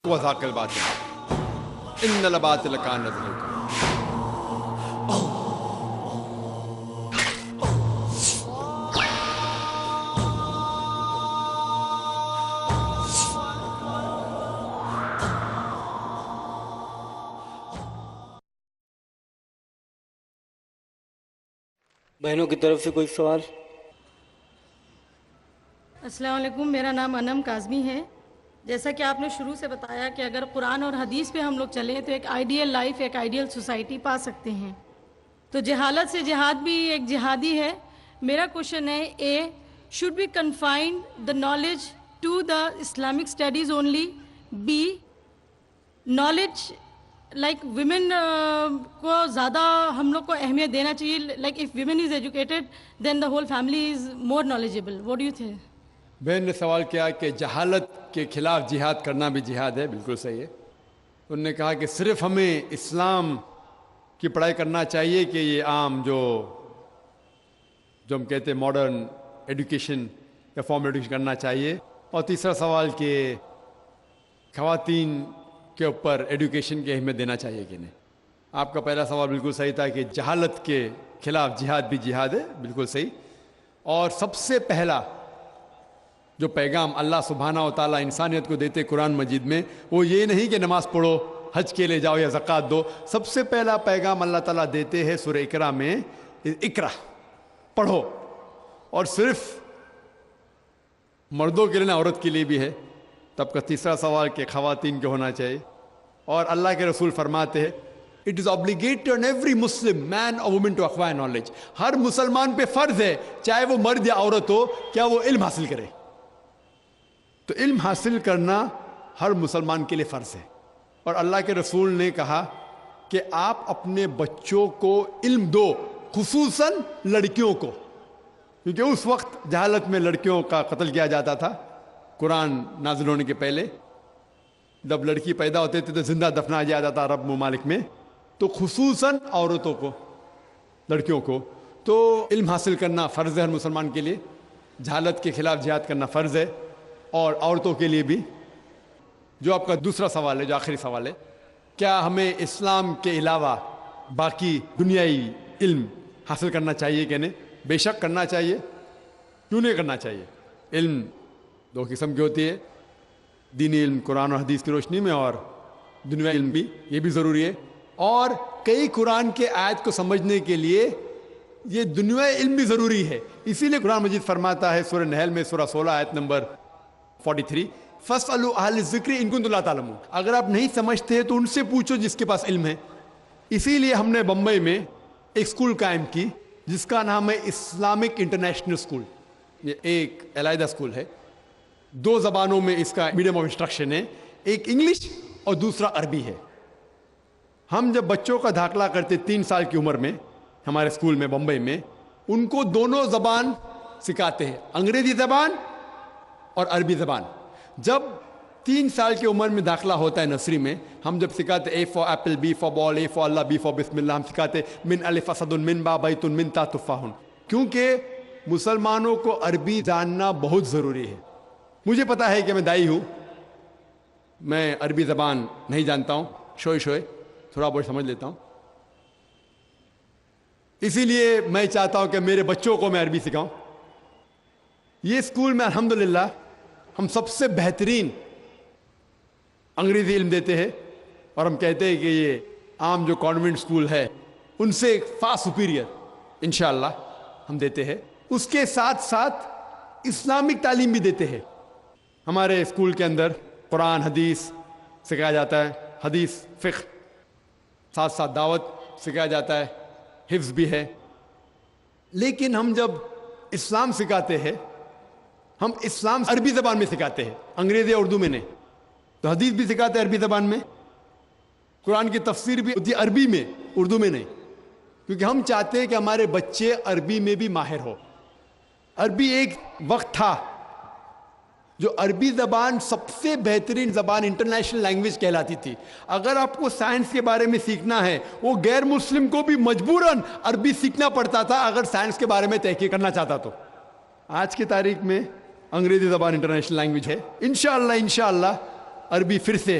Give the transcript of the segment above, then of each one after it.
وذاق الباطل ان الباطل کان زہوقا۔ بہنوں کی طرف سے کوئی سوال؟ السلام علیکم، میرا نام انم کاظمی ہے۔ جیسا کہ آپ نے شروع سے بتایا کہ اگر قرآن اور حدیث پہ ہم لوگ چلیں تو ایک آئیڈیل لائف، ایک آئیڈیل سوسائٹی پا سکتے ہیں، تو جہالت سے جہاد بھی ایک جہادی ہے۔ میرا کوشچن ہے، A should be confined the knowledge to the Islamic studies only, B knowledge like women کو زیادہ ہم لوگ کو اہمیت دینا چاہیے، like if women is educated then the whole family is more knowledgeable, what do you think? بہن نے سوال کیا کہ جہالت کے خلاف جہاد کرنا بھی جہاد ہے، بالکل صحیح ہے۔ انہوں نے کہا کہ صرف ہمیں اسلام کی پڑھائی کرنا چاہیے کہ یہ عام جو ہم کہتے ہیں ماڈرن ایڈوکیشن یا فارمل ایڈوکیشن کرنا چاہیے۔ اور تیسرا سوال کہ خواتین کے اوپر ایڈوکیشن کی اہمیت دینا چاہیے کہ نہیں۔ آپ کا پہلا سوال بالکل صحیح تھا کہ جہالت کے خلاف جہاد بھی جہاد ہے، بالکل صحیح۔ اور سب سے پہلا جو پیغام اللہ سبحانہ و تعالیٰ انسانیت کو دیتے قرآن مجید میں، وہ یہ نہیں کہ نماز پڑھو، حج کے لے جاؤ یا زکوٰۃ دو۔ سب سے پہلا پیغام اللہ تعالیٰ دیتے ہیں سورہ اقرا میں، اقرا، پڑھو۔ اور صرف مردوں کے لیے نہ، عورت کے لیے بھی ہے۔ تب کا تیسرا سوال کہ خواتین کے ہونا چاہیے، اور اللہ کے رسول فرماتے ہیں it is obligatory on every Muslim man or woman to acquire knowledge۔ ہر مسلمان پہ فرض ہے، چاہے وہ مرد یا عورت ہو، کیا وہ علم حاصل کرے۔ تو علم حاصل کرنا ہر مسلمان کے لیے فرض ہے۔ اور اللہ کے رسول نے کہا کہ آپ اپنے بچوں کو علم دو، خصوصاً لڑکیوں کو، کیونکہ اس وقت جہالت میں لڑکیوں کا قتل کیا جاتا تھا۔ قرآن نازل ہونے کے پہلے جب لڑکی پیدا ہوتے تھے تو زندہ دفنا دیا جاتا عرب ممالک میں، تو خصوصاً عورتوں کو، لڑکیوں کو۔ تو علم حاصل کرنا فرض ہے ہر مسلمان کے لیے، جہالت کے خلاف جہاد کرنا فرض ہے، اور عورتوں کے لیے بھی۔ جو آپ کا دوسرا سوال ہے، جو آخری سوال ہے، کیا ہمیں اسلام کے علاوہ باقی دنیائی علم حاصل کرنا چاہیے کہ نہیں؟ بے شک کرنا چاہیے، کیوں نہیں کرنا چاہیے۔ علم دو قسم کی ہوتی ہے، دینی علم قرآن اور حدیث کی روشنی میں، اور دنیائی علم بھی، یہ بھی ضروری ہے۔ اور کئی قرآن کے آیت کو سمجھنے کے لیے یہ دنیائی علم بھی ضروری ہے۔ اسی لیے قرآن مجید فرماتا ہے سورہ نحل میں، سورہ 16 آیت نمبر 43، فَاسْأَلُوا أَهْلَ الذِّكْرِ إِن كُنتُمْ لَا تَعْلَمُونَ۔ اگر آپ نہیں سمجھتے تو ان سے پوچھو جس کے پاس علم ہے۔ اسی لیے ہم نے بمبئی میں ایک اسکول قائم کی جس کا نام ہے اسلامک انٹرنیشنل اسکول۔ یہ ایک علیحدہ اسکول ہے، دو زبانوں میں اس کا میڈیم آف انسٹرکشن ہے، ایک انگلش اور دوسرا عربی ہے۔ ہم جب بچوں کا داخلہ کرتے 3 سال کی عمر میں ہمارے اسکول میں بمبئی میں، ان کو دونوں زبان سکھاتے ہیں، انگریزی زبان اور عربی زبان۔ جب 3 سال کی عمر میں داخلہ ہوتا ہے نرسری میں، ہم جب سکھاتے A for apple, B for ball, A for Allah, B for Bismillah, ہم سکھاتے من الف اسد من با بیت من تا تفاح، کیونکہ مسلمانوں کو عربی جاننا بہت ضروری ہے۔ مجھے پتا ہے کہ میں دائی ہوں، میں عربی زبان نہیں جانتا ہوں، شوئے تھوڑا بہت سمجھ لیتا ہوں، اسی لیے میں چاہتا ہوں کہ میرے بچوں کو میں عربی سکھاؤں۔ یہ اسکول میں الحمدللہ ہم سب سے بہترین انگریزی علم دیتے ہیں، اور ہم کہتے ہیں کہ یہ عام جو کانوینٹ اسکول ہے ان سے فار سپیریئر انشاءاللہ ہم دیتے ہیں۔ اس کے ساتھ ساتھ اسلامک تعلیم بھی دیتے ہیں۔ ہمارے اسکول کے اندر قرآن حدیث سکھایا جاتا ہے، حدیث فقہ، ساتھ ساتھ دعوت سکھایا جاتا ہے، حفظ بھی ہے۔ لیکن ہم جب اسلام سکھاتے ہیں، ہم اسلام عربی زبان میں سکھاتے ہیں، انگریزی اردو میں نہیں۔ تو حدیث بھی سکھاتے ہیں عربی زبان میں، قرآن کی تفسیر بھی ہوتی ہے عربی میں، اردو میں نہیں، کیونکہ ہم چاہتے ہیں کہ ہمارے بچے عربی میں بھی ماہر ہو۔ عربی ایک وقت تھا جو عربی زبان سب سے بہترین زبان، انٹرنیشنل لینگویج کہلاتی تھی۔ اگر آپ کو سائنس کے بارے میں سیکھنا ہے، وہ غیر مسلم کو بھی مجبوراً عربی سیکھنا پڑتا تھا اگر سائنس کے بارے میں تحقیق کرنا چاہتا تو۔ آج کی تاریخ میں انگریزی زبان انٹرنیشنل لینگویج ہے۔ انشاءاللہ عربی پھر سے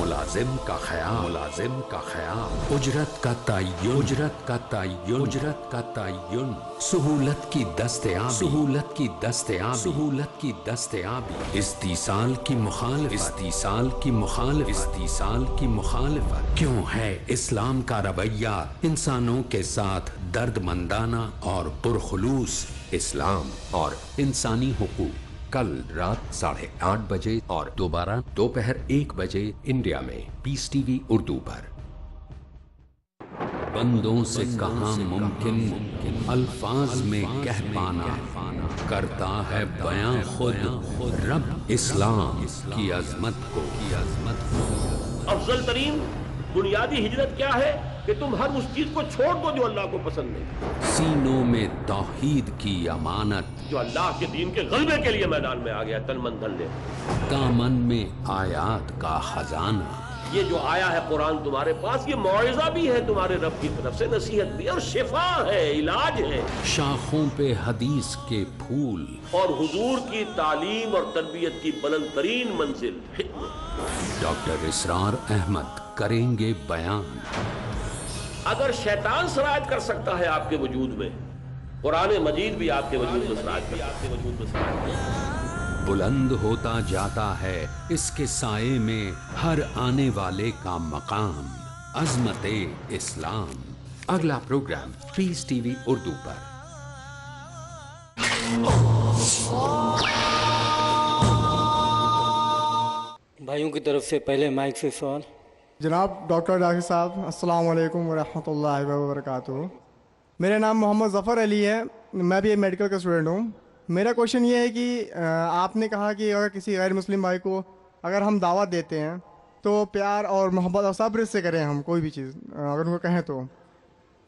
ملازم کا خیال، ملازم کا خیال، اجرت کا تعین، اجرت کا تعین، اجرت کا تعین، سہولت کی دستیابی، سہولت کی دستیابی، سہولت کی دستیابی، استیصال کی مخالفت، استیصال کی مخالفت، استیصال کی مخالفت۔ کیوں ہے اسلام کا رویہ انسانوں کے ساتھ درد مندانہ اور پرخلوص؟ اسلام اور انسانی حقوق، کل رات 8:30 بجے اور دوبارہ دوپہر 1 بجے انڈیا میں پیس ٹی وی اردو پر۔ بندوں سے کہاں ممکن الفاظ میں کہہ پانا، کرتا ہے بیاں خود رب اسلام کی عظمت کو، کی عظمت کو۔ افضل ترین بنیادی ہجرت کیا ہے کہ تم ہر اس چیز کو چھوڑ دو جو اللہ کو پسند نہیں۔ سینوں میں توحید کی امانت، جو اللہ کے دین کے غلبے کے لیے میدان میں آ گیا تن من دھن لے۔ دامن میں آیات کا خزانہ، یہ جو آیا ہے قرآن تمہارے پاس، یہ موعظہ بھی ہے تمہارے رب کی طرف سے، نصیحت بھی اور شفا ہے، علاج ہے۔ شاخوں پہ حدیث کے پھول، اور حضور کی تعلیم اور تربیت کی بلند ترین منزل حکمت۔ ڈاکٹر اسرار احمد کریں گے بیان۔ اگر شیطان سرایت کر سکتا ہے آپ کے وجود میں، قرآن مجید بھی آپ کے وجود میں سرایت کرتا ہے۔ بلند ہوتا جاتا ہے اس کے سائے میں ہر آنے والے کا مقام، عظمت اسلام۔ اگلا پروگرام پیس ٹی وی اردو پر۔ بھائیوں کی طرف سے پہلے مائک سے سوال۔ جناب ڈاکٹر صاحب السلام علیکم ورحمۃ اللہ وبرکاتہ۔ میرا نام محمد ظفر علی ہے، میں بھی میڈیکل کا اسٹوڈنٹ ہوں۔ میرا کوشچن یہ ہے کہ آپ نے کہا کہ اگر کسی غیر مسلم بھائی کو اگر ہم دعوت دیتے ہیں تو پیار اور محبت اور صبر سے کریں، ہم کوئی بھی چیز اگر ان کو کہیں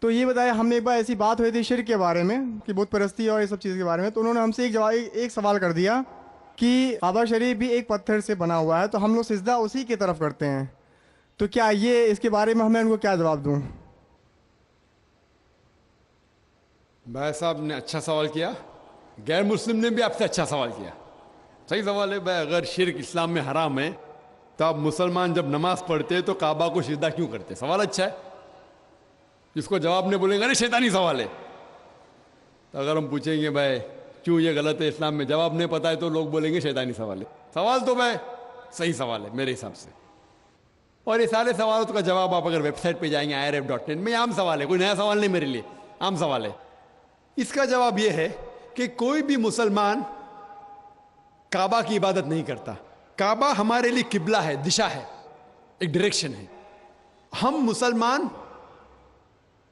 تو یہ بتائیں، ہم نے ایک بار ایسی بات ہوئی تھی شرک کے بارے میں کہ بت پرستی اور یہ سب چیز کے بارے میں، تو انہوں نے ہم سے ایک سوال کر دیا کہ کعبہ شریف بھی ایک پتھر سے بنا ہوا ہے تو ہم لوگ سجدہ اسی کی طرف کرتے ہیں، تو کیا یہ اس کے بارے میں ہمیں ان کو کیا جواب دوں؟ بھائی صاحب نے اچھا سوال کیا، غیر مسلم نے بھی آپ سے اچھا سوال کیا، صحیح سوال ہے بھائی۔ اگر شرک اسلام میں حرام ہے تو آپ مسلمان جب نماز پڑھتے تو کعبہ کو سجدہ کیوں کرتے؟ سوال اچھا ہے، جس کو جواب نہیں بولیں گے نہیں شیطانی سوال ہے۔ تو اگر ہم پوچھیں گے بھائی کیوں یہ غلط ہے اسلام میں، جواب نہیں پتا ہے تو لوگ بولیں گے شیطانی سوال ہے۔ سوال تو بھائی صحیح سوال ہے میرے حساب سے، اور یہ سارے سوالوں کا جواب آپ اگر ویب سائٹ پہ جائیں گے IRF.net میں، عام سوال ہے، کوئی نیا سوال نہیں میرے لیے، عام سوال ہے۔ اس کا جواب یہ ہے کہ کوئی بھی مسلمان کعبہ کی عبادت نہیں کرتا۔ کعبہ ہمارے لیے قبلہ ہے، دشا ہے، ایک ڈائریکشن ہے۔ ہم مسلمان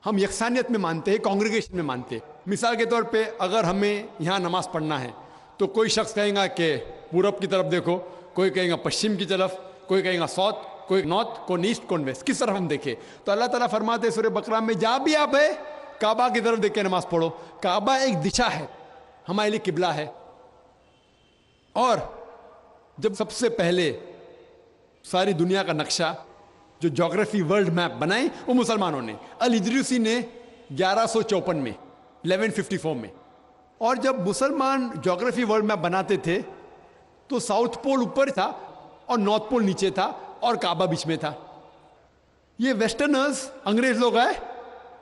ہم یکسانیت میں مانتے ہیں، کانگریگیشن میں مانتے ہیں۔ مثال کے طور پہ اگر ہمیں یہاں نماز پڑھنا ہے تو کوئی شخص کہے گا کہ پورب کی طرف دیکھو، کوئی کہے گا پشچم کی طرف، کوئی کہے گا ساؤتھ، کوئی نارتھ، کوئی ایسٹ، کوئی ویسٹ، کس طرف ہم دیکھیں؟ تو اللہ تعالیٰ فرماتے ہیں سورہ بقرہ میں، جہاں بھی آپ ہے کعبہ کی طرف دیکھ کے نماز پڑھو۔ کعبہ ایک دشا ہے، ہمارے لیے قبلہ ہے۔ اور جب سب سے پہلے ساری دنیا کا نقشہ جو جغرافی ورلڈ میپ بنائی وہ مسلمانوں نے، الادریسی نے 1154 میں 1154 میں۔ اور جب مسلمان جغرافی ورلڈ میپ بناتے تھے تو ساؤتھ پول اوپر تھا اور نارتھ پول نیچے تھا اور کعبہ بیچ میں تھا۔ یہ ویسٹرنرز انگریز لوگ آئے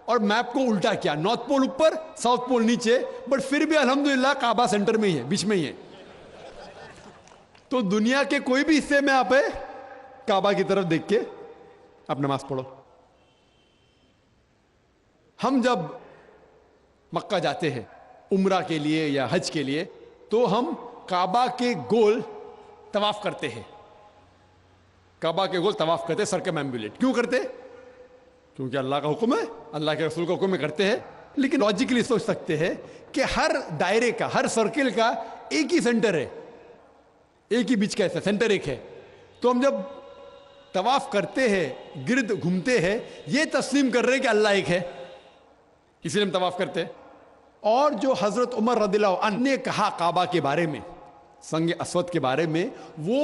اور میپ کو الٹا کیا، نارتھ پول اوپر ساؤتھ پول نیچے، بٹ پھر بھی الحمدللہ کعبہ سینٹر میں ہی ہے، بیچ میں ہی ہے۔ تو دنیا کے کوئی بھی حصے میں آپ کعبہ کی طرف دیکھ کے آپ نماز پڑھو۔ ہم جب مکہ جاتے ہیں عمرہ کے لیے یا حج کے لیے تو ہم کعبہ کے گول طواف کرتے ہیں، کعبہ کے گول طواف کرتے، سرکمامبولیٹ کیوں کرتے؟ کیونکہ اللہ کا حکم ہے، اللہ کے رسول کا حکم ہے، کرتے ہیں۔ لیکن لاجیکلی سوچ سکتے ہیں کہ ہر دائرے کا، ہر سرکل کا ایک ہی سینٹر ہے، ایک ہی بیچ کا ایسا سینٹر ایک ہے۔ تو ہم جب طواف کرتے ہیں، گرد گھومتے ہیں، یہ تسلیم کر رہے کہ اللہ ایک ہے، اسی لیے ہم طواف کرتے ہیں۔ اور جو حضرت عمر رضی اللہ عنہ نے کہا کعبہ کے بارے میں، سنگ اسود کے بارے میں، وہ